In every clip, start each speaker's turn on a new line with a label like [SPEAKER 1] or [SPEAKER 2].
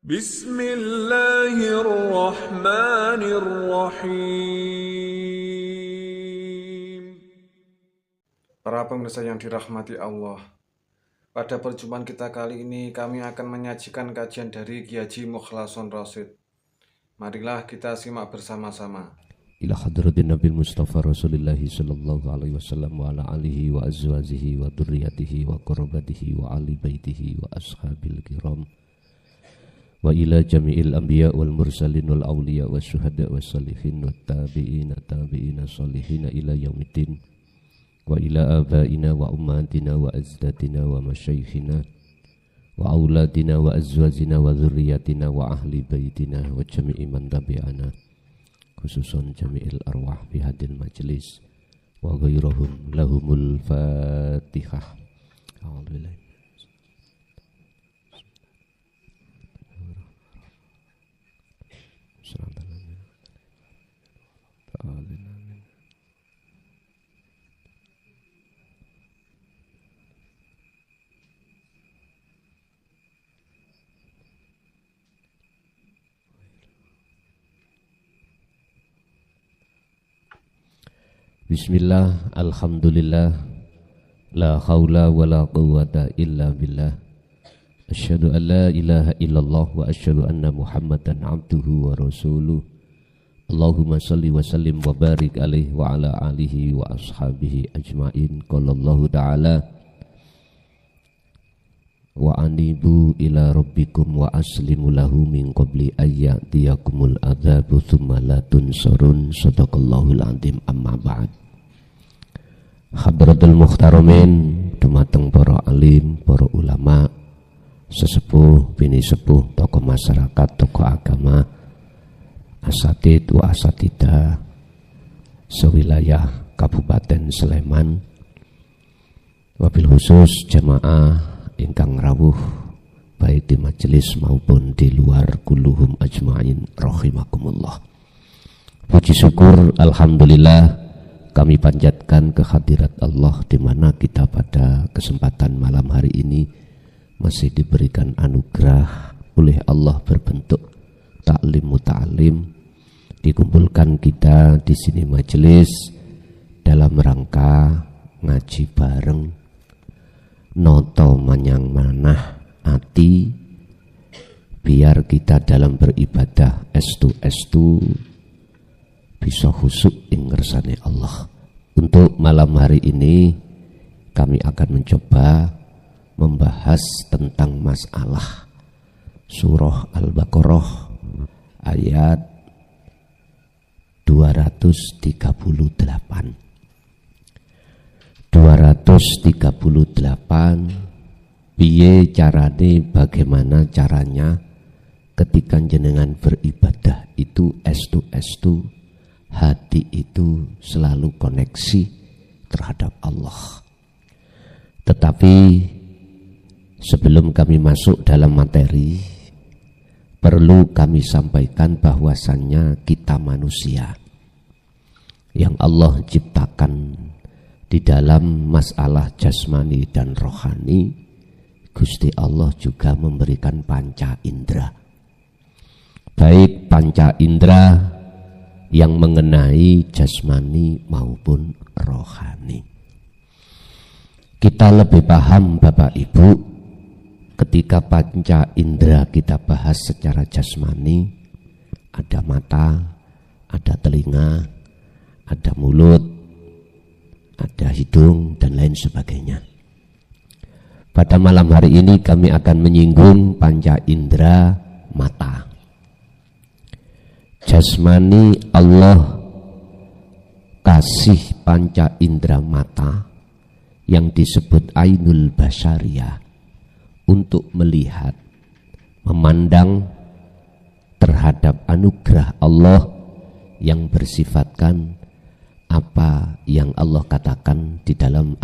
[SPEAKER 1] Bismillahirrahmanirrahim. Para pemirsa yang dirahmati Allah, pada perjumpaan kita kali ini kami akan menyajikan kajian dari Kiai Haji Mukhlason Rosyid. Marilah kita simak bersama-sama.
[SPEAKER 2] Ila hadratin Nabi Mustafa Rasulullah sallallahu alaihi wasallam wa ala alihi wa azwajihi wa dzurriyyatihi wa qurabatihi wa ali baitihi wa ashabil kiram wa ila jami'il anbiya wal mursalin wal awliya was syuhada was salihin wat tabi'ina salihin ila yaumiddin wa ila abaina wa ummatina wa azdatina wa masyayikhina wa auladina wa azwajina wa dzurriyyatina wa ahli baitina wa jami'i man tabi'ana khususan jami'il arwah fi hadil majlis wa ghairuhum lahumul fatihah. Alhamdulillah. Bismillah, alhamdulillah, la haula wa la quwwata illa billah. Asyhadu an la ilaha illallah wa asyhadu anna Muhammadan abduhu wa rasuluh. Allahumma salli wa sallim wa barik alaihi wa ala alihi wa ashabihi ajmain. Qala Allah ta'ala wa anibu ila rabbikum wa aslimu lahu min qabli ayyatiyakumul adzabu thumma la tunsarun. Shadaqallahul azim. Amma ba'd. Hadratul muhtaramin, dumateng para alim, para ulama, sesepuh, bini sepuh, tokoh masyarakat, tokoh agama, asatid wa asatidah sewilayah Kabupaten Sleman, wabil khusus jamaah ingkang rawuh baik di majelis maupun di luar kulluhum ajmain rahimakumullah. Puji syukur alhamdulillah kami panjatkan kehadirat Allah di mana kita pada kesempatan malam hari ini masih diberikan anugerah oleh Allah berbentuk taklim muta'alim, dikumpulkan kita di sini majelis dalam rangka ngaji bareng, noto manyang manah ati, biar kita dalam beribadah estu bisa khusyuk ing ngersane Allah. Untuk malam hari ini kami akan mencoba membahas tentang masalah surah Al-Baqarah ayat 238. Piye carane, bagaimana caranya ketika jenengan beribadah itu estu hati itu selalu koneksi terhadap Allah. Tetapi sebelum kami masuk dalam materi, perlu kami sampaikan bahwasannya kita manusia yang Allah ciptakan di dalam masalah jasmani dan rohani. Gusti Allah juga memberikan panca indera, baik panca indera yang mengenai jasmani maupun rohani. Kita lebih paham Bapak Ibu ketika panca indera kita bahas secara jasmani. Ada mata, ada telinga, ada mulut, ada hidung dan lain sebagainya. Pada malam hari ini kami akan menyinggung panca indera mata. Jasmani Allah kasih panca indera mata yang disebut ainul basyariyah untuk melihat, memandang terhadap anugerah Allah yang bersifatkan apa yang Allah katakan di dalam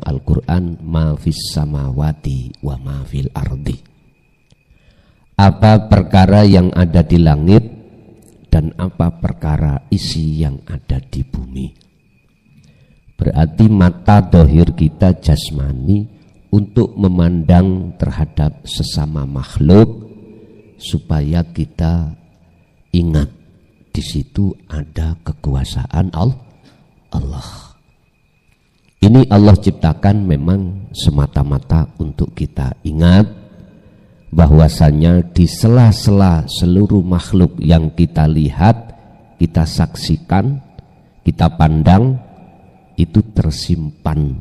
[SPEAKER 2] Al-Qur'an, ma fis samawati wa ma fil ardi. Apa perkara yang ada di langit dan apa perkara isi yang ada di bumi. Berarti mata dohir kita jasmani untuk memandang terhadap sesama makhluk supaya kita ingat di situ ada kekuasaan Allah. Ini Allah ciptakan memang semata-mata untuk kita ingat bahwasanya di sela-sela seluruh makhluk yang kita lihat, kita saksikan, kita pandang, itu tersimpan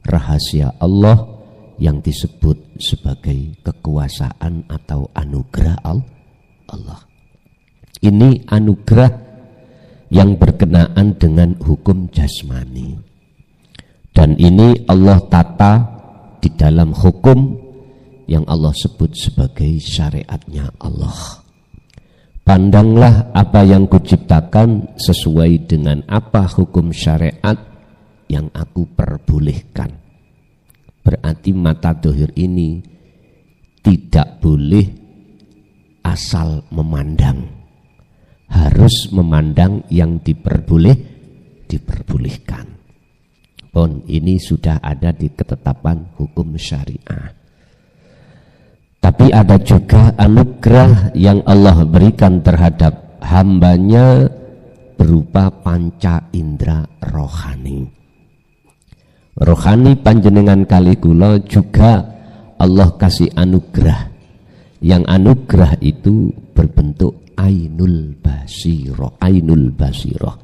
[SPEAKER 2] rahasia Allah yang disebut sebagai kekuasaan atau anugerah Allah. Ini anugerah yang berkenaan dengan hukum jasmani. Dan ini Allah tata di dalam hukum yang Allah sebut sebagai syariatnya Allah. Pandanglah apa yang kuciptakan sesuai dengan apa hukum syariat yang aku perbolehkan. Berarti mata dohir ini tidak boleh asal memandang. Harus memandang yang diperbolehkan. Pun ini sudah ada di ketetapan hukum syariah. Tapi ada juga anugerah yang Allah berikan terhadap hambanya berupa panca indera rohani. Rohani panjenengan kali kula juga Allah kasih anugerah. Yang anugerah itu berbentuk ainul basiroh. Ainul basiroh.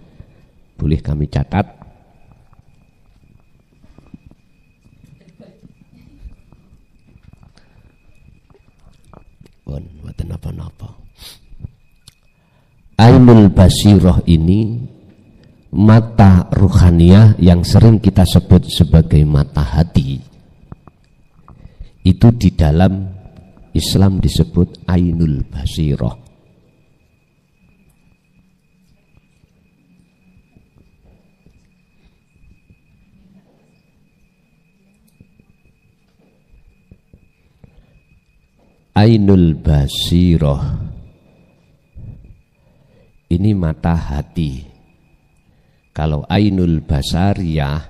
[SPEAKER 2] Boleh kami catat? Bukan apa-apa. Ainul basiroh ini mata ruhaniyah yang sering kita sebut sebagai mata hati. Itu di dalam Islam disebut ainul basiroh. Ainul basiroh ini mata hati. Kalau ainul basariyah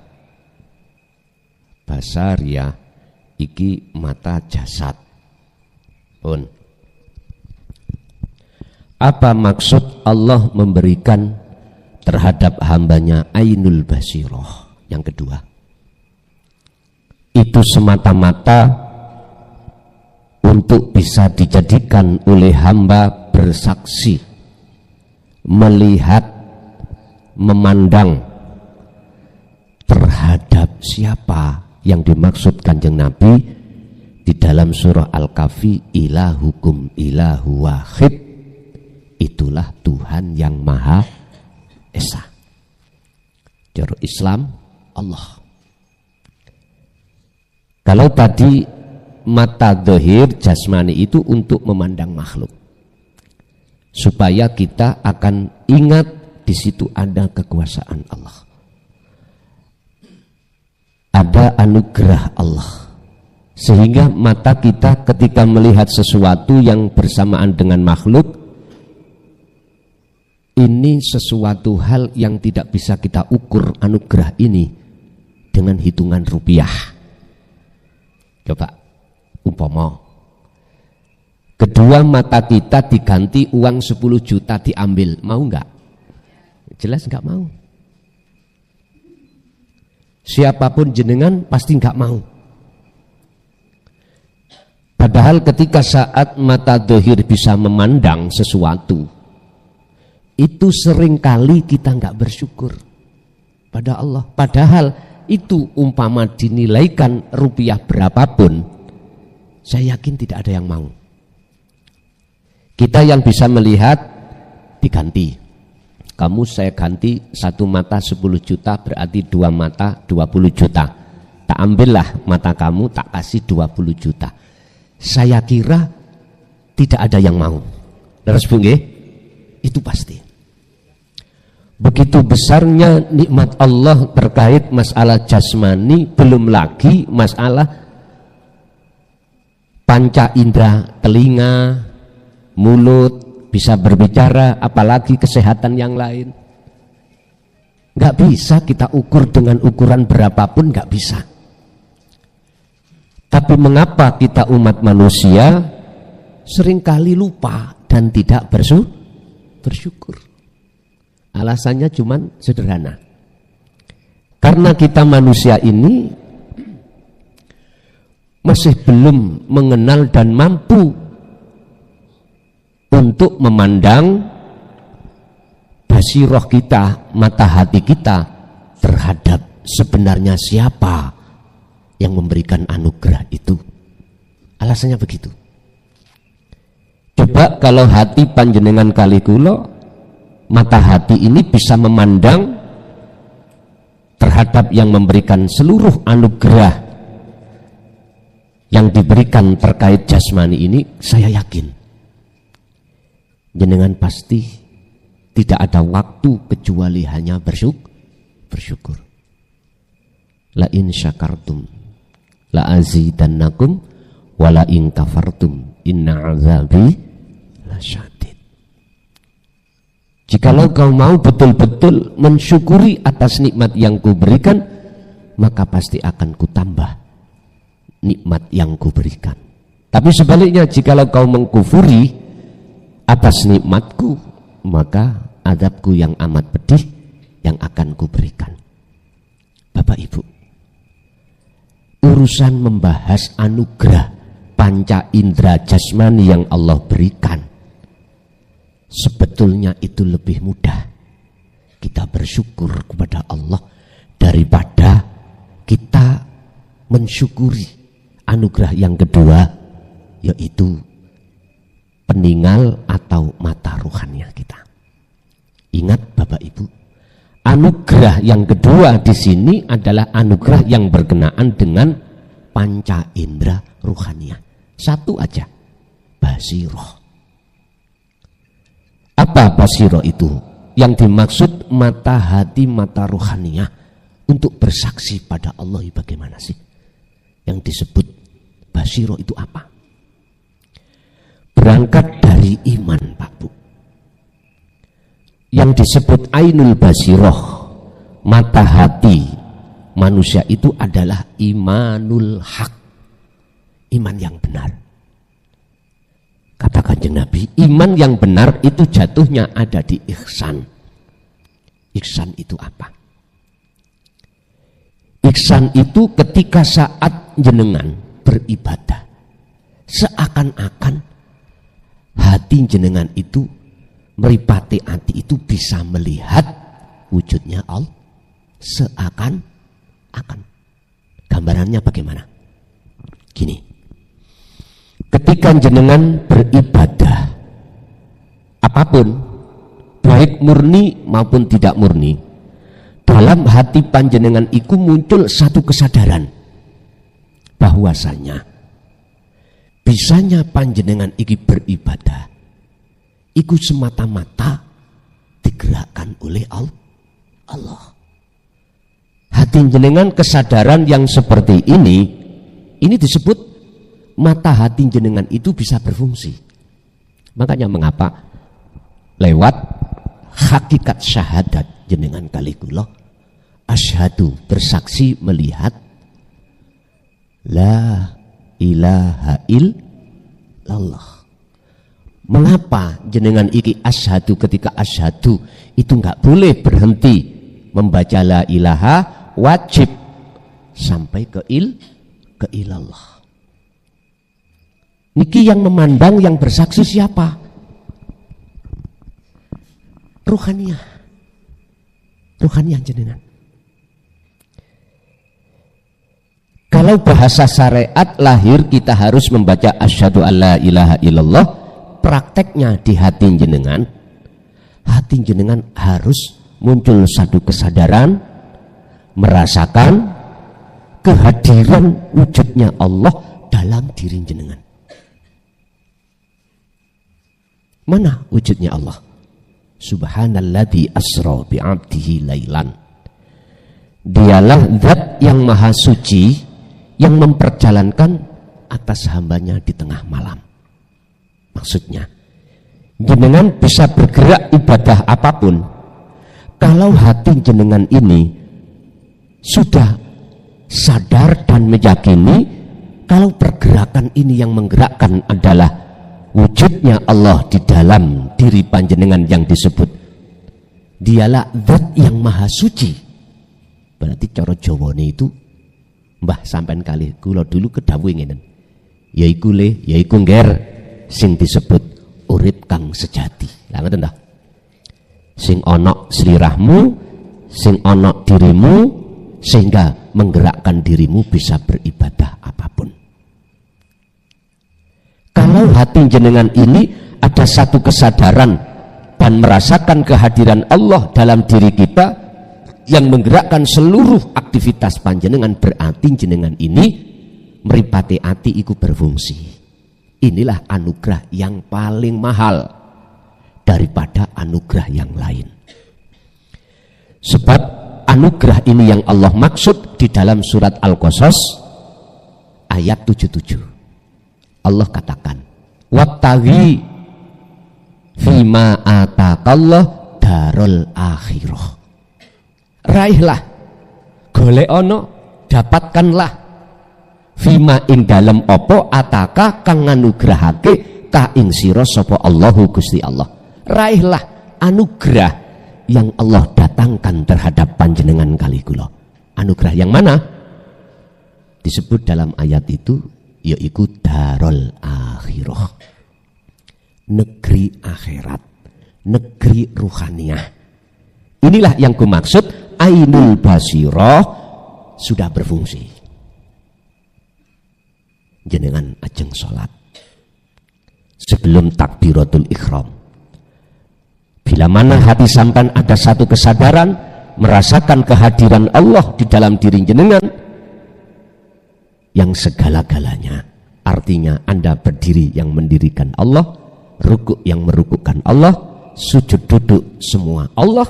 [SPEAKER 2] iki mata jasad. Pun apa maksud Allah memberikan terhadap hambanya ainul basiroh? Yang kedua, itu semata-mata untuk bisa dijadikan oleh hamba bersaksi, melihat, memandang terhadap siapa yang dimaksud Kanjeng Nabi di dalam surah Al-Kahfi, ilahukum ilahu wahid, itulah Tuhan yang Maha Esa. Cara Islam Allah. Kalau tadi mata dohir jasmani itu untuk memandang makhluk, supaya kita akan ingat di situ ada kekuasaan Allah, ada anugerah Allah, sehingga mata kita ketika melihat sesuatu yang bersamaan dengan makhluk, ini sesuatu hal yang tidak bisa kita ukur anugerah ini dengan hitungan rupiah. Coba umpama kedua mata kita diganti uang 10 juta diambil, mau enggak? Jelas enggak mau. Siapapun jenengan pasti enggak mau. Padahal ketika saat mata dohir bisa memandang sesuatu, itu seringkali kita enggak bersyukur pada Allah. Padahal itu umpama dinilaikan rupiah berapapun, saya yakin tidak ada yang mau. Kita yang bisa melihat diganti. Kamu saya ganti satu mata 10 juta, berarti dua mata 20 juta. Tak ambillah mata kamu, tak kasih 20 juta. Saya kira tidak ada yang mau. Leres Bu nggih? Itu pasti. Begitu besarnya nikmat Allah terkait masalah jasmani, belum lagi masalah panca indera, telinga, mulut, bisa berbicara, apalagi kesehatan yang lain. Nggak bisa kita ukur dengan ukuran berapapun, nggak bisa. Tapi mengapa kita umat manusia seringkali lupa dan tidak bersyukur. Alasannya cuman sederhana. Karena kita manusia ini masih belum mengenal dan mampu untuk memandang basiroh kita, mata hati kita terhadap sebenarnya siapa yang memberikan anugerah itu. Alasannya begitu. Coba kalau hati panjenengan kali kula, mata hati ini bisa memandang terhadap yang memberikan seluruh anugerah yang diberikan terkait jasmani ini, saya yakin jenengan pasti tidak ada waktu kecuali hanya bersyukur. La in syakartum la azidannakum wa la in kafartum inna azabi lasyadid. Jikalau kau mau betul-betul mensyukuri atas nikmat yang kuberikan, maka pasti akan kutambah nikmat yang kuberikan. Tapi sebaliknya, jikalau kau mengkufuri atas nikmatku, maka adabku yang amat pedih yang akan kuberikan. Bapak Ibu, urusan membahas anugerah panca indera jasmani yang Allah berikan, sebetulnya itu lebih mudah kita bersyukur kepada Allah daripada kita mensyukuri anugerah yang kedua, yaitu peninggal atau mata rohania kita. Ingat Bapak Ibu, anugerah yang kedua di sini adalah anugerah yang berkenaan dengan panca indera rohania. Satu aja, basiroh. Apa basiroh itu? Yang dimaksud mata hati, mata rohania untuk bersaksi pada Allah. Bagaimana sih yang disebut basiroh itu apa? Berangkat dari iman, Pak Bu. Yang disebut ainul basiroh, mata hati manusia itu adalah imanul haq, iman yang benar. Kata Kanjeng Nabi, iman yang benar itu jatuhnya ada di ihsan. Ihsan itu apa? Ihsan itu ketika saat jenengan beribadah, seakan-akan hati jenengan itu, meripati hati itu bisa melihat wujudnya Allah. Seakan-akan. Gambarannya bagaimana? Gini, ketika jenengan beribadah apapun, baik murni maupun tidak murni, dalam hati panjenengan itu muncul satu kesadaran bahwasanya bisanya panjenengan iki beribadah iku semata-mata digerakkan oleh Allah. Hati jenengan kesadaran yang seperti ini disebut mata hati jenengan itu bisa berfungsi. Makanya mengapa lewat hakikat syahadat jenengan kali kula asyhadu, bersaksi melihat la ilaha illallah. Mengapa jenengan iki asyhadu? Ketika asyhadu itu enggak boleh berhenti membaca la ilaha, wajib sampai ke ilallah. Niki yang memandang, yang bersaksi siapa? Ruhaniyah. Ruhaniyah jenengan. Kalau bahasa syariat lahir kita harus membaca asyhadu alla ilaha illallah, prakteknya di hati jenengan harus muncul satu kesadaran, merasakan kehadiran wujudnya Allah dalam diri jenengan. Mana wujudnya Allah? Subhanalladzi asra bi'abdihi lailan. Dialah zat yang maha suci yang memperjalankan atas hambanya di tengah malam. Maksudnya, jenengan bisa bergerak ibadah apapun, kalau hati jenengan ini sudah sadar dan meyakini kalau pergerakan ini yang menggerakkan adalah wujudnya Allah di dalam diri panjenengan yang disebut dialah zat yang maha suci. Berarti cara Jawane itu mbah sampean kali kula dulu kedhawuh ngenen. Yaiku ngger sing disebut urip kang sejati. Lah ngoten ta? Sing ana slirahmu, sing ana dirimu sehingga menggerakkan dirimu bisa beribadah apapun. Kalau hati jenengan ini ada satu kesadaran dan merasakan kehadiran Allah dalam diri kita yang menggerakkan seluruh aktivitas panjenengan, berarti jenengan ini mripate ati iku berfungsi. Inilah anugerah yang paling mahal daripada anugerah yang lain. Sebab anugerah ini yang Allah maksud di dalam surat Al-Qasas ayat 77. Allah katakan, "Wattaqi fima ataqallah darul akhirah." Raihlah, golekana, dapatkanlah fima ing dalem apa ataka kang nganugrahake ka ing sira sapa Allahu Gusti Allah. Raihlah anugerah yang Allah datangkan terhadap panjenengan kali kula. Anugerah yang mana? Disebut dalam ayat itu yaitu darul akhirah, negeri akhirat, negeri ruhaniyah. Inilah yang kumaksud ainul basirah sudah berfungsi. Jenengan ajeng salat sebelum takbiratul ihram, bila mana hati sampan ada satu kesadaran merasakan kehadiran Allah di dalam diri jenengan yang segala-galanya, artinya Anda berdiri yang mendirikan Allah, rukuk yang merukukkan Allah, sujud duduk semua Allah.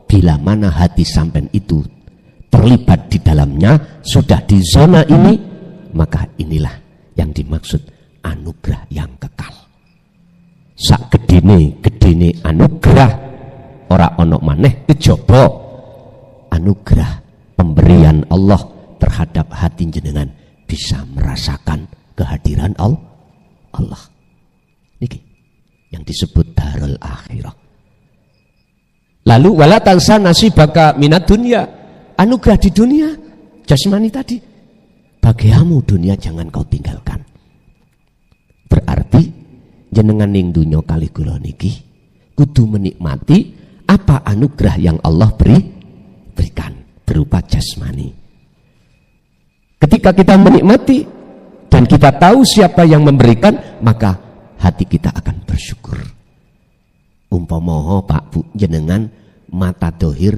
[SPEAKER 2] Bila mana hati sampean itu terlibat di dalamnya, sudah di zona ini, maka inilah yang dimaksud anugerah yang kekal. Sak gedene anugerah ora ono maneh kejaba anugerah pemberian Allah terhadap hati jenengan bisa merasakan kehadiran Allah. Niki yang disebut darul akhirah. Lalu wala tansa nasibaka minad dunya, anugerah di dunia jasmani tadi. Bagiamu dunia jangan kau tinggalkan. Berarti jenengan ning dunya kali kula niki kudu menikmati apa anugerah yang Allah berikan berupa jasmani. Ketika kita menikmati dan kita tahu siapa yang memberikan, maka hati kita akan bersyukur. Umpama Pak Bu jenengan mata dohir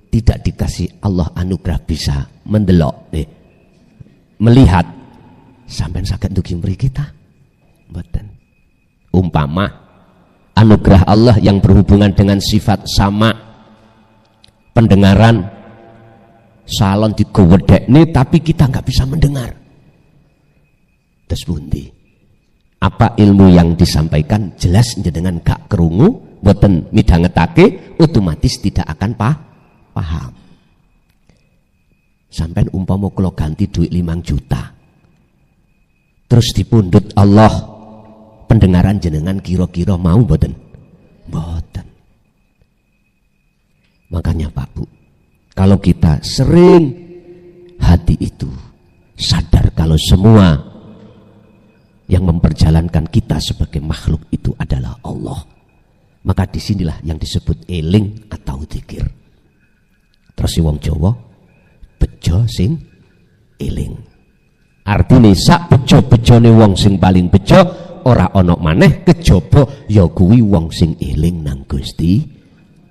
[SPEAKER 2] tidak dikasih Allah anugerah bisa mendelok, melihat, sampai sakit untuk memberi kita. Mboten. Umpama anugerah Allah yang berhubungan dengan sifat sama, pendengaran, salon digowedekne tapi kita nggak bisa mendengar. Terus pundi? Apa ilmu yang disampaikan jelas jenengan gak kerungu, mboten midhangetake, otomatis tidak akan paham. Sampai umpama kula ganti duit 5 juta. Terus dipundhut Allah, pendengaran jenengan kira-kira mau mboten? Mboten. Makanya Pak Bu, kalau kita sering hati itu sadar kalau semua yang memperjalankan kita sebagai makhluk itu adalah Allah, maka disinilah yang disebut eling atau dzikir. Terus wong Jawa bejo sing eling. Artine sak bejo-bejone wong sing paling bejo ora ana maneh kejaba ya kuwi wong sing eling nang Gusti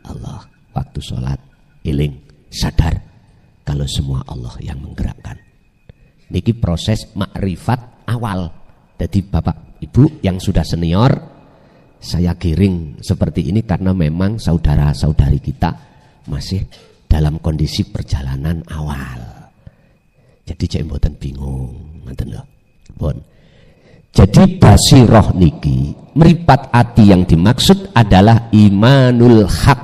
[SPEAKER 2] Allah. Waktu sholat eling, sadar kalau semua Allah yang menggerakkan. Niki proses makrifat awal. Jadi Bapak Ibu yang sudah senior, saya giring seperti ini karena memang saudara-saudari kita masih dalam kondisi perjalanan awal. Jadi cek mboten bingung, ngoten lho. Pun. Jadi basirah niki meripat ati yang dimaksud adalah imanul haq.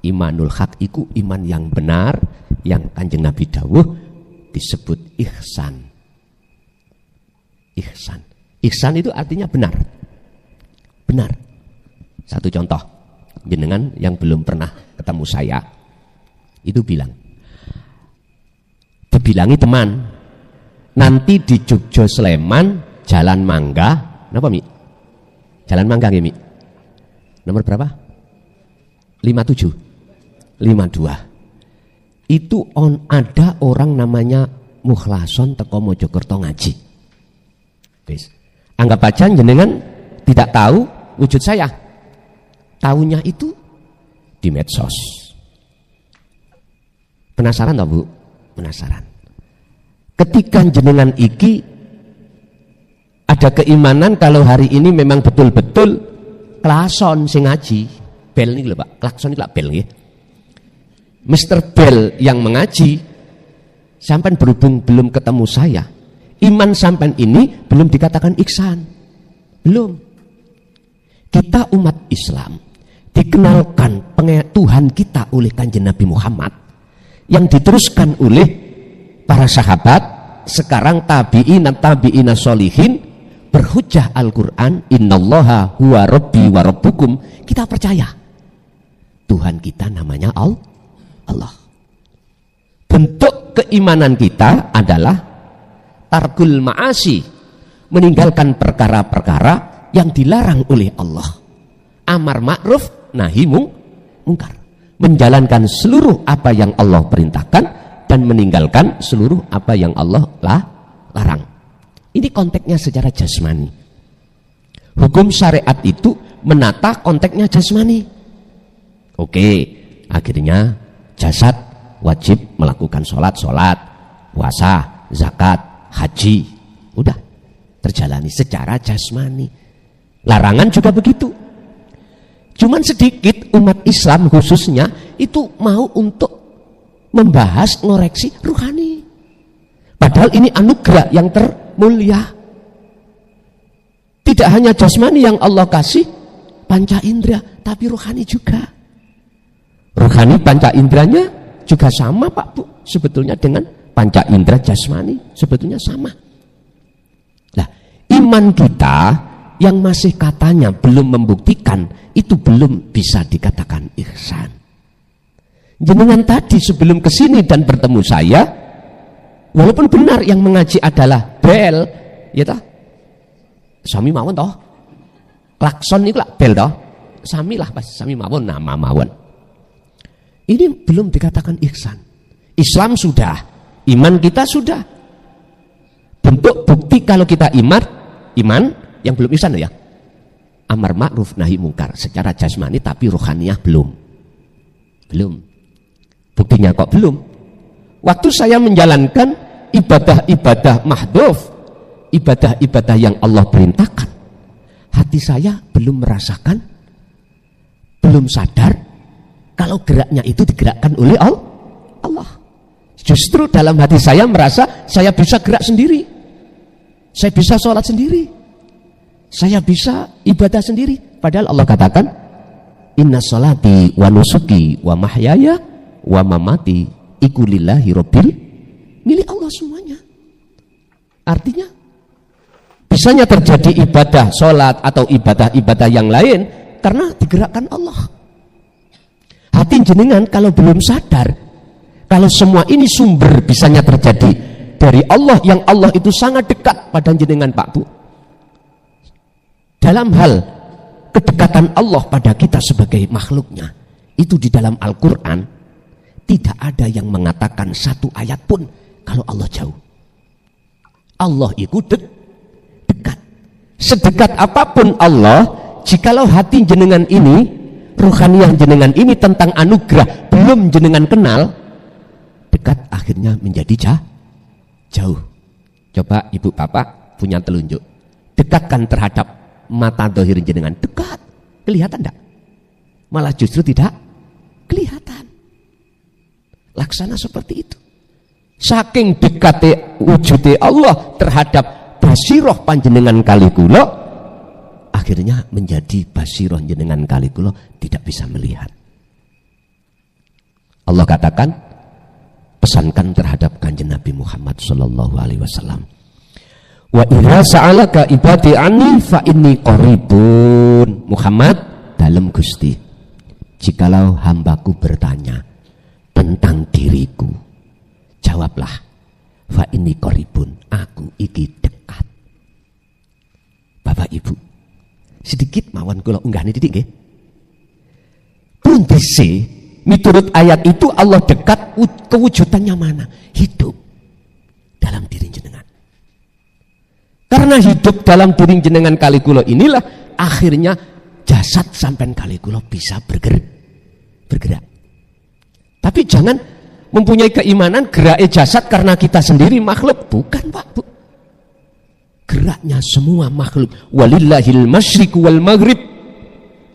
[SPEAKER 2] Imanul haq iku iman yang benar, yang Kanjeng Nabi dawuh disebut ihsan. Ihsan. Ihsan itu artinya benar. Benar. Satu contoh, jenengan yang belum pernah ketemu saya, itu dibilangi teman, nanti di Jogja Sleman, Jalan Mangga, kenapa Mi? Jalan Mangga ya Mi? Nomor berapa? 57, 52. Itu ada orang namanya Mukhlason teko Mojokerto ngaji. Wis. Anggap aja jenengan tidak tahu wujud saya. Tahunya itu di medsos. Penasaran tak Bu? Penasaran. Ketika jenengan iki ada keimanan kalau hari ini memang betul-betul klason sing ngaji. Bel nih lho Pak, klakson iki lak bel nggih. Mr. Bell yang mengaji, sampai berhubung belum ketemu saya, iman sampai ini belum dikatakan ihsan. Belum. Kita umat Islam dikenalkan Tuhan kita oleh Kanjeng Nabi Muhammad, yang diteruskan oleh para sahabat, sekarang tabi'in sholihin, berhujjah Al-Quran, innallaha huwa rabbi wa rabbukum. Kita percaya Tuhan kita namanya Allah. Bentuk keimanan kita adalah tarkul ma'asi, meninggalkan perkara-perkara yang dilarang oleh Allah. Amar ma'ruf nahi mungkar, menjalankan seluruh apa yang Allah perintahkan dan meninggalkan seluruh apa yang Allah larang. Ini konteksnya secara jasmani. Hukum syariat itu menata konteksnya jasmani. Oke, akhirnya jasad wajib melakukan sholat, puasa, zakat, haji. Udah terjalani secara jasmani. Larangan juga begitu. Cuman sedikit umat Islam khususnya itu mau untuk membahas ngoreksi ruhani. Padahal ini anugerah yang termulia. Tidak hanya jasmani yang Allah kasih, panca indera, tapi ruhani juga. Rohani panca inderanya juga sama Pak Bu, sebetulnya dengan panca indera jasmani sebetulnya sama. Nah, iman kita yang masih katanya belum membuktikan, itu belum bisa dikatakan ihsan. Jenengan tadi sebelum kesini dan bertemu saya, walaupun benar yang mengaji adalah bel, ya toh, sami mawon toh, klakson itu lah bel toh, sami lah pas sami mawon nama mawon. Ini belum dikatakan ihsan. Islam sudah, iman kita sudah. Bentuk bukti kalau kita iman yang belum ihsan ya. Amar ma'ruf nahi mungkar secara jasmani, tapi rohaniyah belum. Buktinya kok belum? Waktu saya menjalankan ibadah-ibadah mahdhuf, ibadah-ibadah yang Allah perintahkan, hati saya belum merasakan, belum sadar kalau geraknya itu digerakkan oleh Allah. Justru dalam hati saya merasa saya bisa gerak sendiri, saya bisa sholat sendiri, saya bisa ibadah sendiri. Padahal Allah katakan, inna sholati wa nusuki wa mahyaya wa mamati iku lillahi rabbil, milik Allah semuanya. Artinya bisanya terjadi ibadah sholat atau ibadah-ibadah yang lain karena digerakkan Allah. Hati jenengan kalau belum sadar kalau semua ini sumber bisanya terjadi dari Allah, yang Allah itu sangat dekat pada jenengan Pak Bu. Dalam hal kedekatan Allah pada kita sebagai makhluknya, itu di dalam Al-Quran tidak ada yang mengatakan satu ayat pun kalau Allah jauh. Allah itu dekat. Sedekat apapun Allah, jikalau hati jenengan ini, rohaniyah jenengan ini tentang anugerah belum jenengan kenal, dekat akhirnya menjadi jauh. Coba ibu bapak punya telunjuk, dekatkan terhadap mata dohir jenengan, dekat, kelihatan enggak? Malah justru tidak kelihatan. Laksana seperti itu. Saking dekatnya wujudnya Allah terhadap basiroh panjenengan kali kula, akhirnya menjadi basiroh jenengan kali kula tidak bisa melihat. Allah katakan, pesankan terhadap Kanjeng Nabi Muhammad sallallahu alaihi wasallam, Wa idza sa'alaka ibadi anni fa inni qaribun. Muhammad dalem Gusti, jikalau hambaku bertanya tentang diriku, jawablah fa inni qaribun, aku iki dekat. Bapak Ibu, sedikit mawon kula unggahne titik nggih. Pundise miturut ayat itu Allah dekat, kewujudannya mana? Hidup dalam diri jenengan. Karena hidup dalam diri jenengan kali kula inilah akhirnya jasad sampean kali kula bisa bergerak. Tapi jangan mempunyai keimanan gerak jasad karena kita sendiri makhluk. Bukan Pak, Bu. Geraknya semua makhluk. Walillahil masyriqu wal maghrib.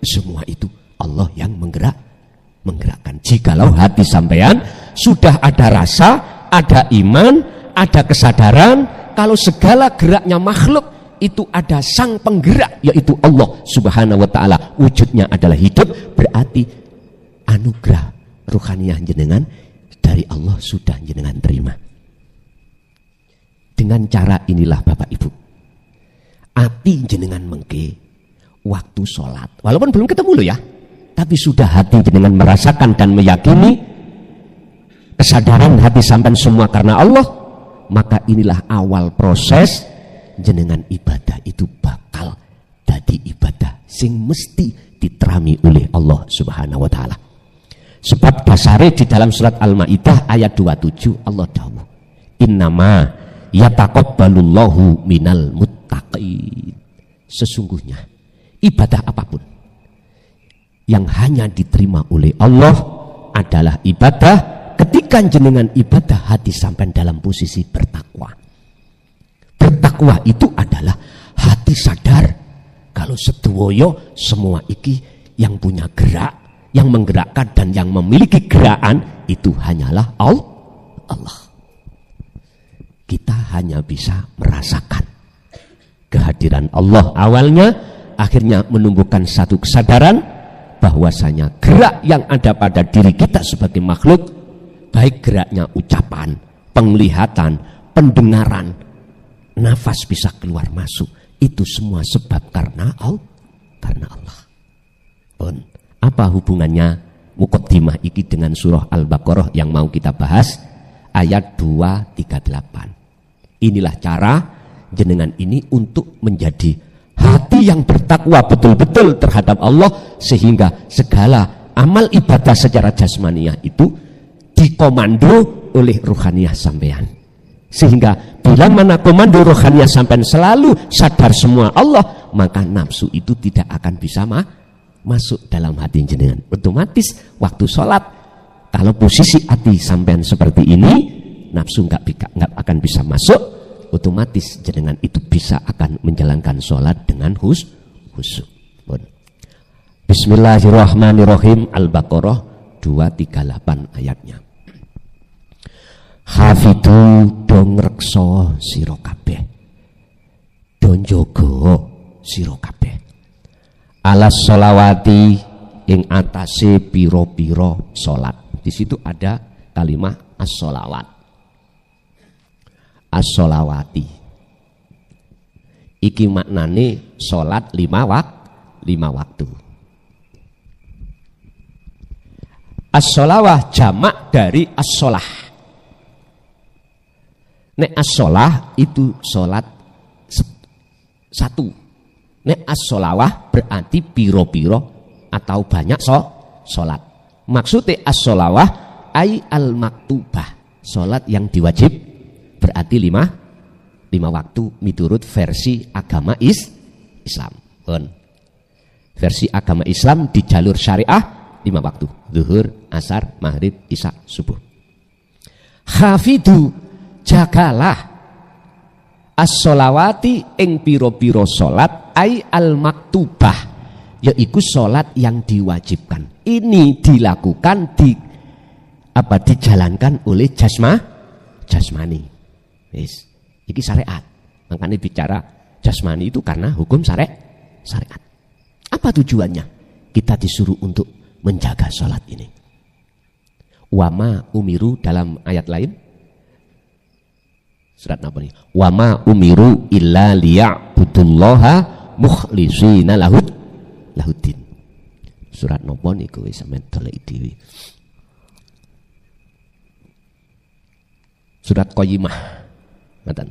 [SPEAKER 2] Semua itu Allah yang menggerakkan. Jikalau hati sampean sudah ada rasa, ada iman, ada kesadaran, kalau segala geraknya makhluk itu ada sang penggerak, yaitu Allah Subhanahu wa ta'ala, wujudnya adalah hidup, berarti anugerah ruhaniyah jenengan dari Allah sudah jenengan terima. Dengan cara inilah Bapak Ibu, hati jenengan mengke waktu sholat, walaupun belum ketemu loh ya, tapi sudah hati jenengan merasakan dan meyakini, kesadaran hati sampai semua karena Allah, maka inilah awal proses jenengan ibadah itu bakal jadi ibadah sing mesti diterami oleh Allah Subhanahu wa ta'ala. Sebab dasare di dalam surat Al-Maidah ayat 27 Allah dawuh, innama yataqabbalullahu minal muttaqin. Sesungguhnya ibadah apapun yang hanya diterima oleh Allah adalah ibadah ketika jenengan ibadah hati sampai dalam posisi bertakwa. Bertakwa itu adalah hati sadar kalau sedoyo semua iki yang punya gerak, yang menggerakkan dan yang memiliki gerakan itu hanyalah Allah. Kita hanya bisa merasakan kehadiran Allah awalnya, akhirnya menumbuhkan satu kesadaran bahwasanya gerak yang ada pada diri kita sebagai makhluk, baik geraknya ucapan, penglihatan, pendengaran, nafas bisa keluar masuk, itu semua sebab karena Allah. Apa hubungannya muqaddimah iki dengan surah Al-Baqarah yang mau kita bahas ayat 238. Inilah cara jenengan ini untuk menjadi hati yang bertakwa betul-betul terhadap Allah, sehingga segala amal ibadah secara jasmaniah itu dikomando oleh ruhaniyah sampean. Sehingga bila mana komando ruhaniyah sampean selalu sadar semua Allah, maka nafsu itu tidak akan bisa masuk dalam hati jenengan. Otomatis waktu sholat, kalau posisi hati sampean seperti ini, nafsu nggak akan bisa masuk. Otomatis jenengan itu bisa akan menjalankan sholat dengan khusyuk. Bismillahirrahmanirrahim. Al-Baqarah 238 ayatnya. Hafidhu dong reksa sira kabeh, don jaga sira kabeh, alas sholawati ing atase pira-pira salat. Di situ ada kalimat as-sholawat, as-sholawati. Iki maknane salat lima waktu. As-sholawah jamak dari as-sholah. Nek as-sholah itu sholat satu. Nek as-sholawah berarti piro-piro atau banyak sholat. Maksudnya as-sholawah ay al-maktubah, sholat yang diwajib, berarti lima waktu miturut versi agama Islam. Versi agama Islam di jalur syariah 5 waktu, zuhur, asar, maghrib, isya, subuh. Hafidhu jagalah as-sholawati ing piro-piro salat ai al-maktubah, yaitu salat yang diwajibkan. Ini dilakukan dijalankan oleh jasmani. Yes. Iki syariat. Makanya bicara jasmani itu karena hukum syariat. Apa tujuannya? Kita disuruh untuk menjaga salat ini. Wama umiru dalam ayat lain, Surat apa nih? Wa ma umiru illa liya'budullaha mukhlishina lahuddin. Surat napa niku wis sampeyan doleki dhewe. Surat Qayyimah. Ngoten.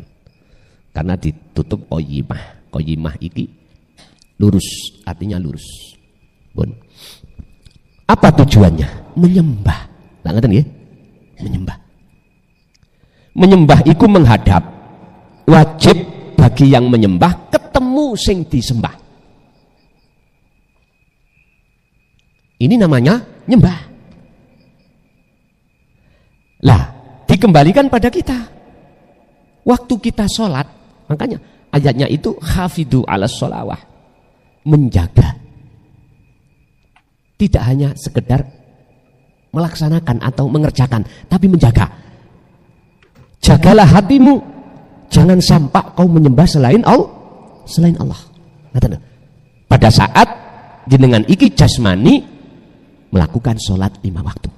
[SPEAKER 2] Karena ditutup Qayyimah. Qayyimah iki lurus, artinya lurus. Pun. Apa tujuannya? Menyembah. Lah ngoten nggih? Menyembah. Menyembah iku menghadap. Wajib bagi yang menyembah ketemu sing disembah. Ini namanya nyembah. Lah, dikembalikan pada kita. Waktu kita sholat, makanya ayatnya itu hafidu ala sholawah, menjaga. Tidak hanya sekedar melaksanakan atau mengerjakan, tapi menjaga. Jagalah hatimu, jangan sampai kau menyembah selain Allah. Pada saat jenengan iki jasmani melakukan sholat 5 waktu.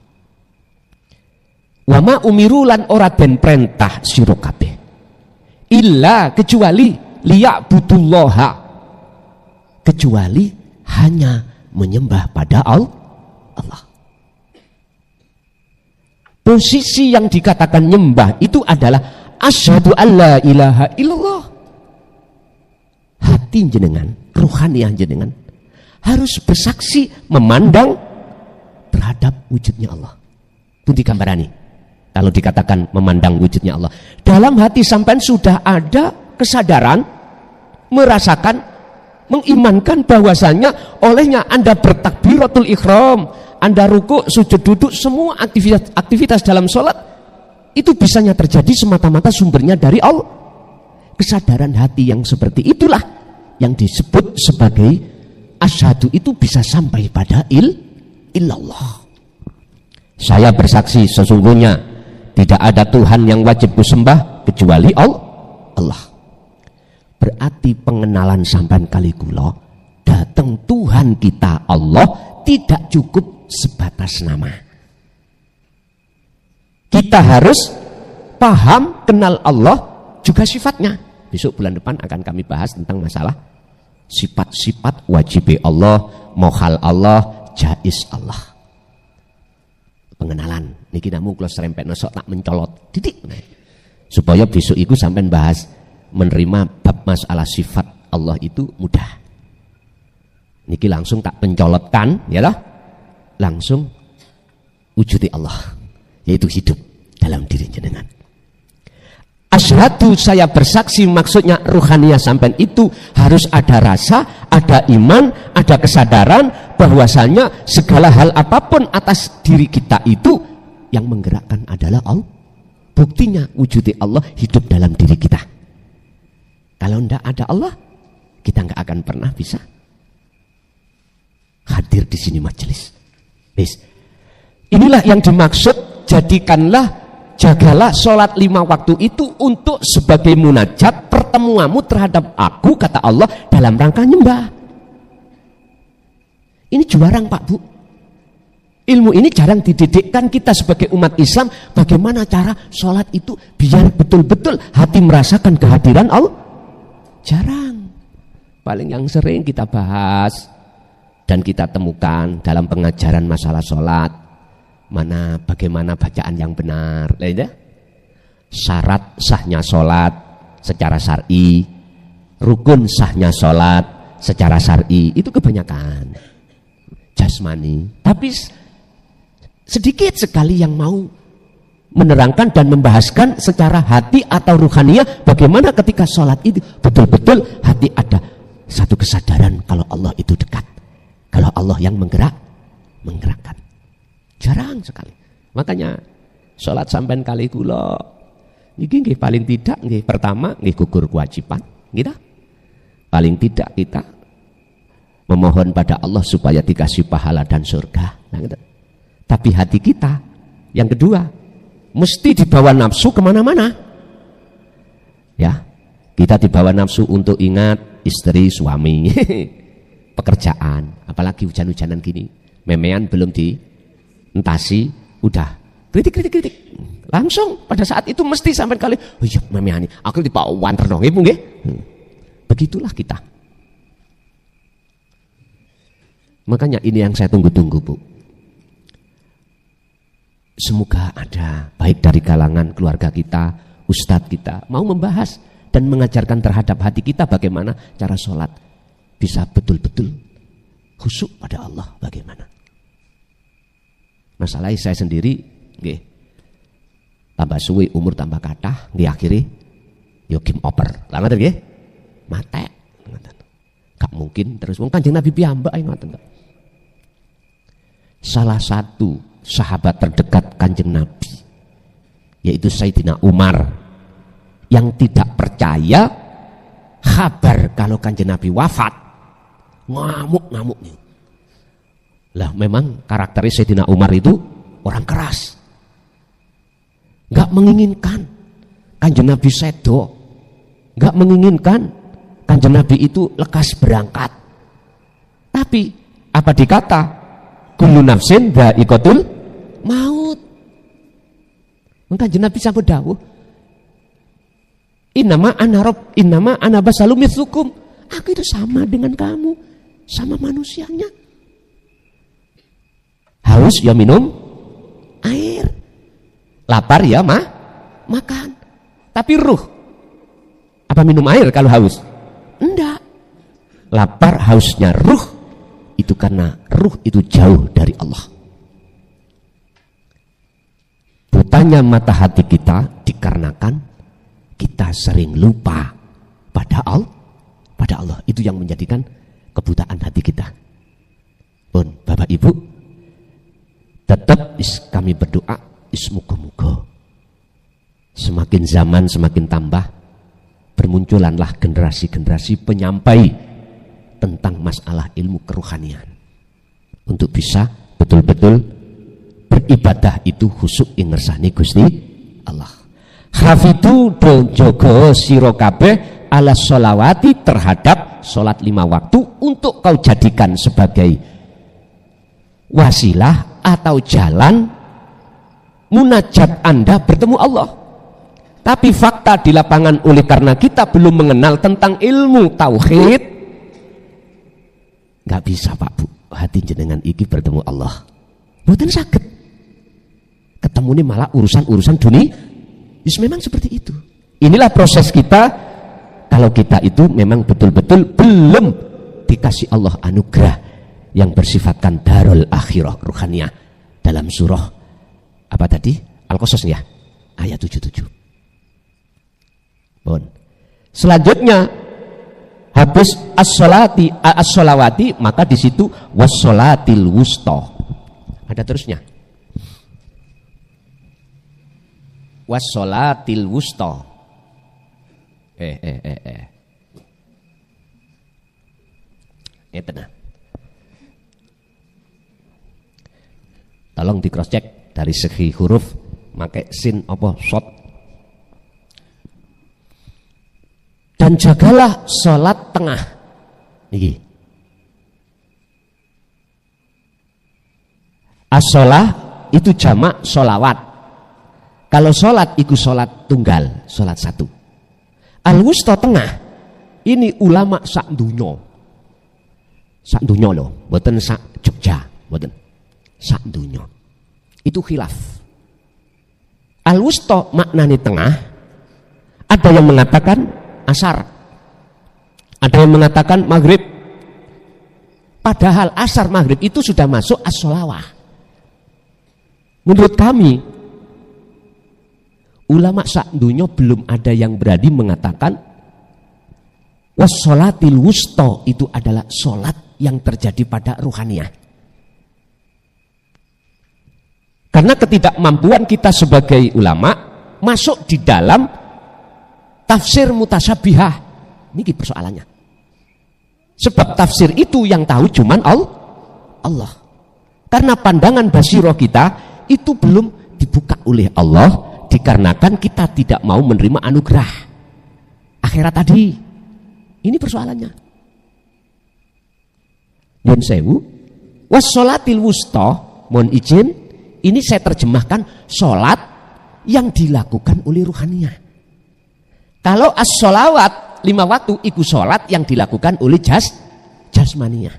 [SPEAKER 2] Wa ma umiru lan ora den perintah sira kabeh illa kecuali liya'budullaha, kecuali hanya menyembah pada Allah. Posisi yang dikatakan nyembah itu adalah asyhadu alla ilaha illallah. Hati jenengan, ruhaniah jenengan harus bersaksi memandang terhadap wujudnya Allah. Pun digambarani. Kalau dikatakan memandang wujudnya Allah, dalam hati sampean sudah ada kesadaran, merasakan, mengimankan bahwasanya olehnya Anda bertakbiratul ihram, Anda ruku, sujud, duduk, semua aktivitas dalam sholat itu bisanya terjadi semata-mata sumbernya dari Allah. Kesadaran hati yang seperti itulah yang disebut sebagai asyhadu, itu bisa sampai pada illallah. Saya bersaksi sesungguhnya tidak ada Tuhan yang wajib kusembah kecuali Allah. Berarti pengenalan sampan kali kula datang Tuhan kita Allah tidak cukup sebatas nama. Kita harus paham, kenal Allah juga sifatnya. Besok bulan depan akan kami bahas tentang masalah sifat-sifat wajib Allah, mohal Allah, jais Allah. Pengenalan niki namung kula serempetno sok tak mencolot titik. Supaya besok iku sampean bahas menerima bab masalah sifat Allah itu mudah. Niki langsung tak pencolotkan, ya lah. Langsung wujudi Allah, yaitu hidup dalam diri jenengan. Asyhadu, saya bersaksi, maksudnya ruhaniyah sampean itu harus ada rasa, ada iman, ada kesadaran bahwasanya segala hal apapun atas diri kita itu yang menggerakkan adalah Allah. Buktinya wujudi Allah hidup dalam diri kita. Kalau tidak ada Allah, kita nggak akan pernah bisa hadir di sini majelis. Inilah yang dimaksud, jadikanlah, jagalah sholat 5 waktu itu untuk sebagai munajat pertemuanmu terhadap aku, kata Allah, dalam rangka nyembah. Ini jarang Pak Bu. Ilmu ini jarang dididikkan kita sebagai umat Islam. Bagaimana cara sholat itu biar betul-betul hati merasakan kehadiran Allah. Jarang. Paling yang sering kita bahas dan kita temukan dalam pengajaran masalah sholat, bagaimana bacaan yang benar, syarat sahnya sholat secara syar'i, rukun sahnya sholat secara syar'i, itu kebanyakan jasmani. Tapi sedikit sekali yang mau menerangkan dan membahaskan secara hati atau ruhaniyah, bagaimana ketika sholat itu betul-betul hati ada satu kesadaran kalau Allah itu dekat, kalau Allah yang menggerakkan. Jarang sekali. Makanya sholat sampean kali kula iki nggih paling tidak nggih pertama nggih gugur kewajiban, gitu. Paling tidak kita memohon pada Allah supaya dikasih pahala dan surga. Nah, gitu. Tapi hati kita yang kedua mesti dibawa nafsu kemana-mana. Ya, kita dibawa nafsu untuk ingat istri, suami, pekerjaan, apalagi hujan-hujanan gini, memean belum dientasi, udah kritik. Langsung pada saat itu mesti sampai kali, oh iya memehani, aku tiba wanter dong, ibu nggih. Begitulah kita. Makanya ini yang saya tunggu-tunggu, Bu. Semoga ada baik dari kalangan keluarga kita, ustadz kita mau membahas dan mengajarkan terhadap hati kita bagaimana cara sholat bisa betul-betul khusyuk pada Allah bagaimana. Masalahnya saya sendiri, nggih, tambah suwe umur tambah kathah, nggih akhire yo game over. Lah ngoten nggih. Mate. Ngoten. Gak mungkin terus wong Kanjeng Nabi piyambak ngoten kok. Salah satu sahabat terdekat Kanjeng Nabi yaitu Sayyidina Umar yang tidak percaya kabar kalau Kanjeng Nabi wafat, ngamuk-ngamuk nih. Lah memang karakternya Sayyidina Umar itu orang keras, gak menginginkan Kanjeng Nabi sedo, gak menginginkan Kanjeng Nabi itu lekas berangkat. Tapi apa dikata? Kullu nafsin dha'iqatul maut. Kanjeng Nabi sampai dawuh, innama ana basalum mithlukum. Aku itu sama dengan kamu, sama manusianya. Haus ya minum air, lapar ya makan. Tapi ruh, apa minum air kalau haus? Enggak. Lapar hausnya ruh itu karena ruh itu jauh dari Allah. Butanya mata hati kita dikarenakan kita sering lupa pada Allah. Itu yang menjadikan kebutaan hati kita. Pun Bapak Ibu, tetap kami berdoa muga-muga semakin zaman semakin tambah bermunculanlah generasi-generasi penyampai tentang masalah ilmu kerohanian untuk bisa betul-betul beribadah itu khusyuk ing ngersani Gusti Allah. Hafidu do jogo sira kabeh ala sholawati terhadap sholat 5 waktu untuk kau jadikan sebagai wasilah atau jalan munajat Anda bertemu Allah. Tapi fakta di lapangan oleh karena kita belum mengenal tentang ilmu tauhid, nggak bisa Pak Bu, hati jenengan iki bertemu Allah. Mboten saged. Ketemu ini malah urusan-urusan dunia. Memang seperti itu. Inilah proses kita kalau kita itu memang betul-betul belum dikasih Allah anugerah yang bersifatkan darul akhirah ruhaniyah dalam surah apa tadi? Al-Qasas ya, ayat 77. Bon. Selanjutnya habis as-sholawati maka di situ was-sholatil wusta. Ada terusnya. Was-sholatil wusta. Tenang. Tolong di cross check dari segi huruf pakai sin apa shot. Dan jagalah sholat tengah. Niki. As-sholah itu jamak sholawat. Kalau sholat itu sholat tunggal, sholat satu. Al-wusta tengah. Ini ulama sak dunyo. Sak dunyo loh, mboten sak Jogja, mboten. Sak dunyo. Itu khilaf. Al-wusta maknanya tengah. Ada yang mengatakan asar, ada yang mengatakan maghrib. Padahal asar maghrib itu sudah masuk as-sholawah. Menurut kami ulama sak dunya belum ada yang berani mengatakan was-sholatil wusta itu adalah sholat yang terjadi pada ruhaniyah. Karena ketidakmampuan kita sebagai ulama masuk di dalam tafsir mutasyabihah. Ini persoalannya. Sebab tafsir itu yang tahu cuman Allah. Karena pandangan basirah kita itu belum dibuka oleh Allah dikarenakan kita tidak mau menerima anugerah akhirat tadi. Ini persoalannya. Nyun sewu, was sholatil wusta, mohon izin, ini saya terjemahkan sholat
[SPEAKER 3] yang dilakukan oleh ruhaniyah. Kalau as-sholawat 5 waktu iku sholat yang dilakukan oleh jasmaniyah.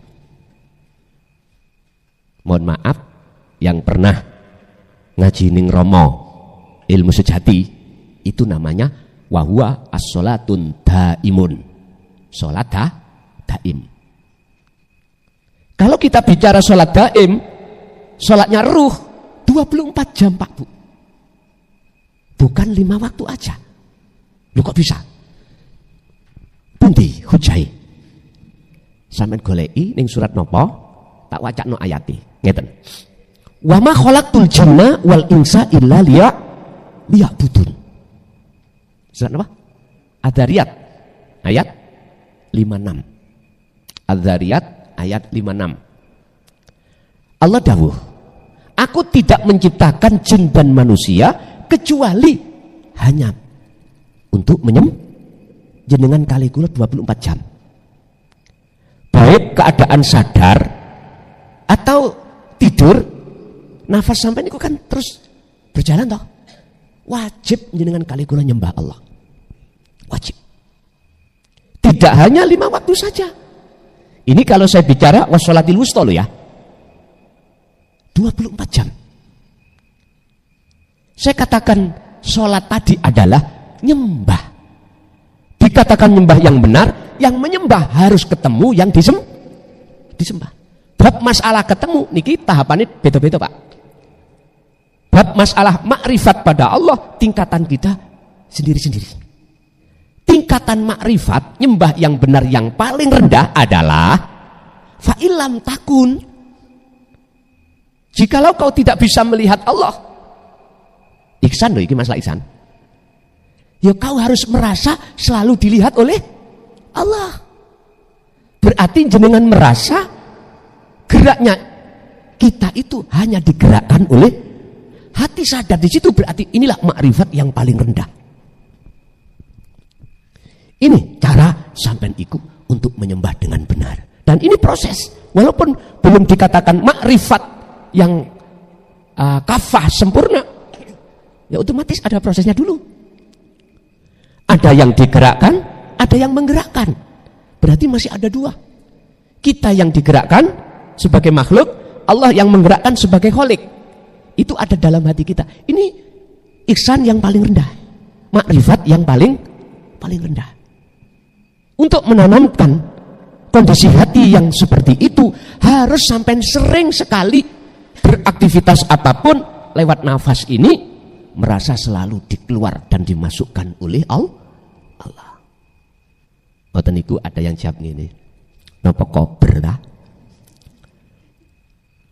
[SPEAKER 3] Mohon maaf yang pernah ngaji ning Romo ilmu sejati itu namanya wahwa as-sholatun daimun. Sholat daim. Kalau kita bicara sholat daim, sholatnya ruh 24 jam Pak Bu. Bukan 5 waktu aja. Lu kok bisa? Pundi hujai. Sampeyan goleki ning surat nopo? Tak wacakno ayate. Ngeten. Wa ma khalaqtul jinna wal insa illa liya'budun. Surat apa? Adzariyat ayat 56. Adzariyat ayat 56. Allah dawuh, aku tidak menciptakan jin dan manusia kecuali hanya untuk jenengan kali kula 24 jam. Baik keadaan sadar atau tidur, nafas sampai itu kan terus berjalan toh. Wajib jenengan kali kula nyembah Allah. Wajib. Tidak hanya 5 waktu saja. Ini kalau saya bicara wassolatil wusta loh ya. 24 jam. Saya katakan sholat tadi adalah nyembah. Dikatakan nyembah yang benar, yang menyembah harus ketemu yang disembah. Bab masalah ketemu niki tahapannya beda-beda Pak. Bab masalah makrifat pada Allah tingkatan kita sendiri-sendiri. Tingkatan makrifat nyembah yang benar yang paling rendah adalah fa'ilam takun. Jikalau kau tidak bisa melihat Allah, ihsan loh, ini masalah ihsan. Ya kau harus merasa selalu dilihat oleh Allah. Berarti jenengan merasa geraknya kita itu hanya digerakkan oleh hati sadar. Di situ berarti inilah makrifat yang paling rendah. Ini cara sampean ikut untuk menyembah dengan benar. Dan ini proses. Walaupun belum dikatakan makrifat yang kafah sempurna, ya otomatis ada prosesnya dulu. Ada yang digerakkan, ada yang menggerakkan. Berarti masih ada 2. Kita yang digerakkan sebagai makhluk, Allah yang menggerakkan sebagai kholik. Itu ada dalam hati kita. Ini ihsan yang paling rendah, makrifat yang paling rendah. Untuk menanamkan kondisi hati yang seperti itu harus sampai sering sekali beraktivitas apapun lewat nafas ini merasa selalu dikeluar dan dimasukkan oleh Allah. Ngoten niku ada yang jawab ngene. Napa kober ta?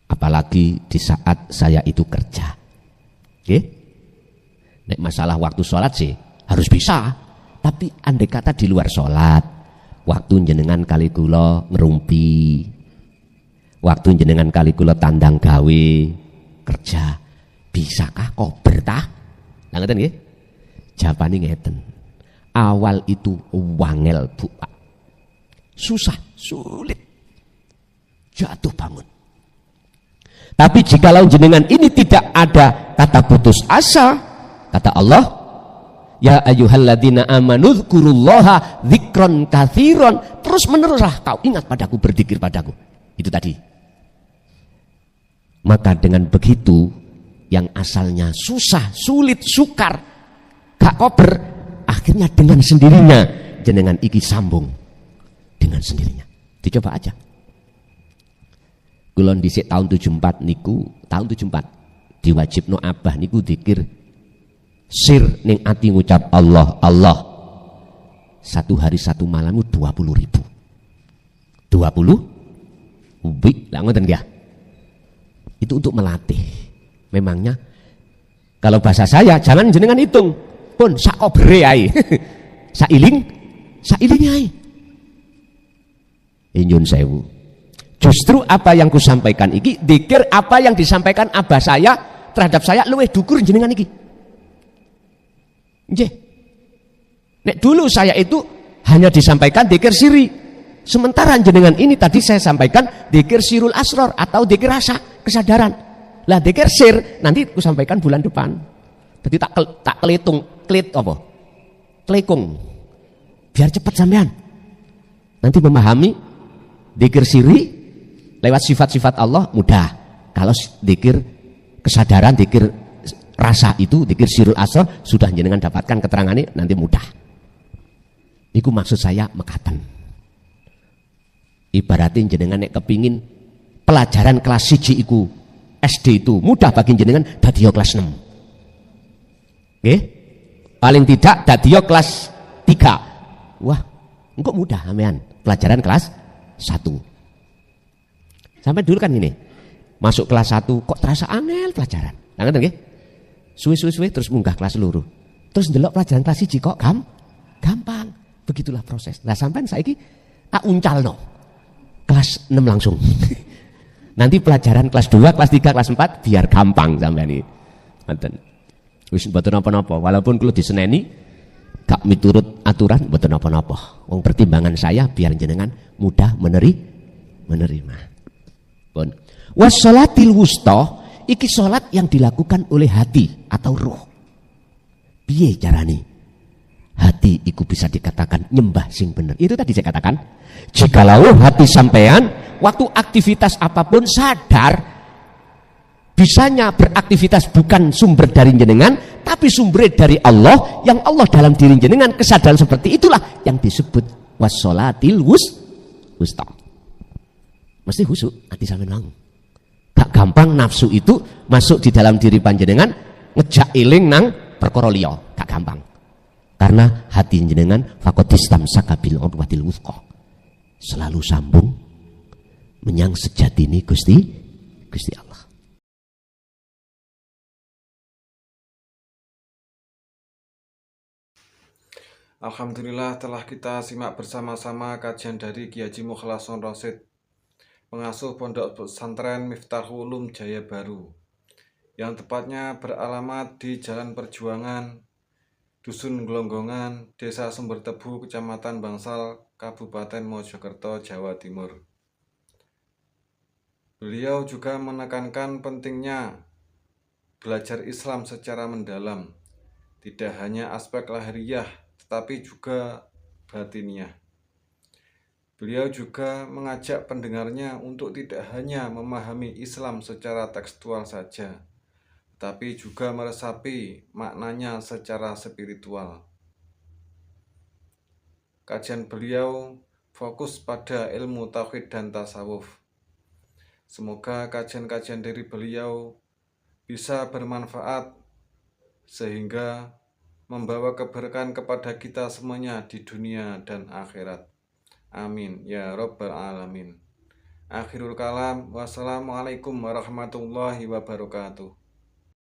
[SPEAKER 3] Apalagi di saat saya itu kerja. Nggih. Nek masalah waktu sholat sih harus bisa. Tapi andai kata di luar sholat, waktu jenengan kali kula ngerumpi, waktu jenengan kali kula tandang gawe kerja, bisakah kober ta? Lah ngeten nggih. Jawabane ngeten. Awal itu wangel Bu Pak. Susah, sulit. Jatuh bangun. Tapi jikalau jenengan ini tidak ada kata putus asa, kata Allah, ya ayyuhalladzina amanu dzkurullaha dzikron katsiron, terus meneruslah kau ingat padaku, berzikir padaku. Itu tadi. Maka dengan begitu yang asalnya susah, sulit, sukar, gak kober, akhirnya dengan sendirinya jenengan iki sambung dengan sendirinya. Dicoba aja. Kulon dhisik tahun 74 niku, tahun 74 diwajibno abah niku zikir sir ning ati ngucap Allah Allah. 1 hari 1 malam 20.000. 20 ubi lah ngoten ya. Itu untuk melatih. Memangnya kalau bahasa saya jangan jenengan hitung. Pun sak kobre ae. Sailing ae. Nyun sewu. Justru apa yang kusampaikan iki dikir apa yang disampaikan abah saya terhadap saya luwih dukur jenengan iki. Nggih. Nek dulu saya itu hanya disampaikan dikir siri. Sementara jenengan ini tadi saya sampaikan dikir sirul asror atau dikir rasa kesadaran. Lah dikir sir nanti kusampaikan bulan depan. Jadi tak kelitung, kelekung. Biar cepat sampean. Nanti memahami dzikir siri lewat sifat-sifat Allah mudah. Kalau dzikir kesadaran, dzikir rasa itu, dzikir sirul asrar sudah jenengan dapatkan keterangannya nanti mudah. Iku maksud saya mekaten. Ibaratin jenengan nek kepingin pelajaran kelas 1 iku SD itu mudah bagi jenengan dadi kelas 6. Nggih? Paling tidak dadi kelas 3. Wah, engko mudah sampean pelajaran kelas 1. Sampai dulu kan ini. Masuk kelas 1 kok terasa angel pelajaran. Nah, ngoten nggih? Suwe-suwe terus munggah kelas loro. Terus ndelok pelajaran kelas 1 kok gampang. Begitulah proses. Nah, sampean saiki tak uncalno. Kelas 6 langsung. Nanti pelajaran kelas 2, kelas 3, kelas 4 biar gampang sampean iki. Ngoten. Wis mboten napa-napa, walaupun kula diseneni gak miturut aturan mboten napa-napa. Wong pertimbangan saya biar jenengan mudah menerima. Pun. Wassalatil wusta iki salat yang dilakukan oleh hati atau ruh. Piye carane? Hati iku bisa dikatakan nyembah sing bener. Itu tadi saya katakan, jikalau hati sampean waktu aktivitas apapun sadar bisanya beraktivitas bukan sumber dari jenengan, tapi sumber dari Allah, yang Allah dalam diri jenengan, kesadaran seperti itulah yang disebut wassalatil wusta. Mesti husuk hati sampean. Gak gampang nafsu itu masuk di dalam diri panjenengan ngejak eling nang perkara liya, gak gampang. Karena hati jenengan faqadistam sakabil urwatil wuthqa. Selalu sambung menyang sejatine Gusti Allah.
[SPEAKER 1] Alhamdulillah telah kita simak bersama-sama kajian dari Kiai Haji Mukhlason Rosyid, pengasuh Pondok Pesantren Miftahul Ulum Jaya Baru, yang tepatnya beralamat di Jalan Perjuangan, Dusun Glonggongan, Desa Sumber Tebu, Kecamatan Bangsal, Kabupaten Mojokerto, Jawa Timur. Beliau juga menekankan pentingnya belajar Islam secara mendalam, tidak hanya aspek lahiriah, tetapi juga batiniah. Beliau juga mengajak pendengarnya untuk tidak hanya memahami Islam secara tekstual saja, tapi juga meresapi maknanya secara spiritual. Kajian beliau fokus pada ilmu tauhid dan tasawuf. Semoga kajian-kajian dari beliau bisa bermanfaat sehingga membawa keberkahan kepada kita semuanya di dunia dan akhirat. Amin ya rabbal alamin. Akhirul kalam, wassalamualaikum warahmatullahi wabarakatuh.